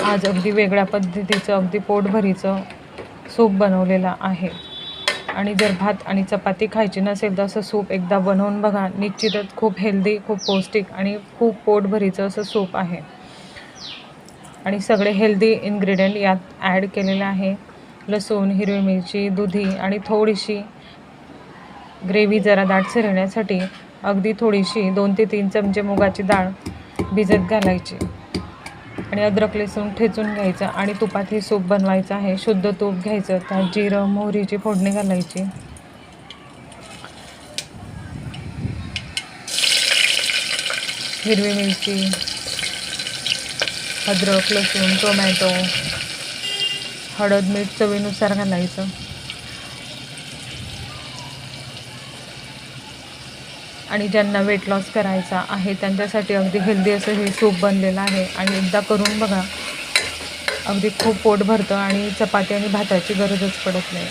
आज अगदी वेगळ्या पद्धतीचं अगदी पोटभरीचं सूप बनवलेलं आहे. आणि जर भात आणि चपाती खायची नसेल तर असं सूप एकदा बनवून बघा. निश्चितच खूप हेल्दी, खूप पौष्टिक आणि खूप पोटभरीचं असं सूप आहे. आणि सगळे हेल्दी इन्ग्रेडियंट यात ॲड केलेले आहे. लसूण, हिरवी मिरची, दुधी आणि थोडीशी ग्रेव्ही जरा दाटसर येण्यासाठी अगदी थोडीशी 2 ते 3 चमचे मुगाची डाळ भिजत घालायची. आणि अद्रक लसूण ठेचून घ्यायचं आणि तुपात हे सूप बनवायचं आहे. शुद्ध तूप घ्यायचं, त्यात जिरं मोहरीची फोडणी घालायची. हिरवी मिरची, अद्रक लसूण, टोमॅटो, हळद मीठ चवीनुसार घालायचं. आणि ज्यांना वेट लॉस करायचा आहे त्यांच्यासाठी अगदी हेल्दी असं हे सूप बनलेलं आहे. आणि एकदा करून बघा, अगदी खूप पोट भरतं आणि चपाती आणि भाताची गरजच पडत नाही.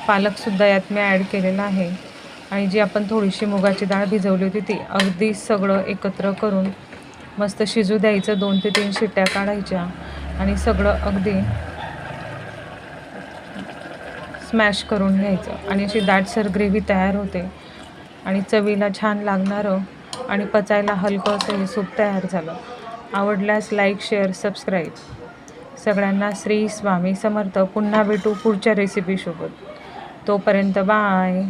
पालकसुद्धा यात मी ॲड केलेला आहे. आणि जी आपण थोडीशी मुगाची डाळ भिजवली होती ती अगदी सगळं एकत्र करून मस्त शिजू द्यायचं. 2 ते 3 शिट्ट्या काढायच्या आणि सगळं अगदी स्मॅश करून घ्यायचं. आणि अशी दाटसर ग्रेव्ही तयार होते आणि चवीला छान लागणारं आणि पचायला हलकं असं हे सूप तयार झालं. आवडल्यास लाईक, शेअर, सबस्क्राईब. सगळ्यांना श्री स्वामी समर्थ. पुन्हा भेटू पुढच्या रेसिपीसोबत. तोपर्यंत बाय.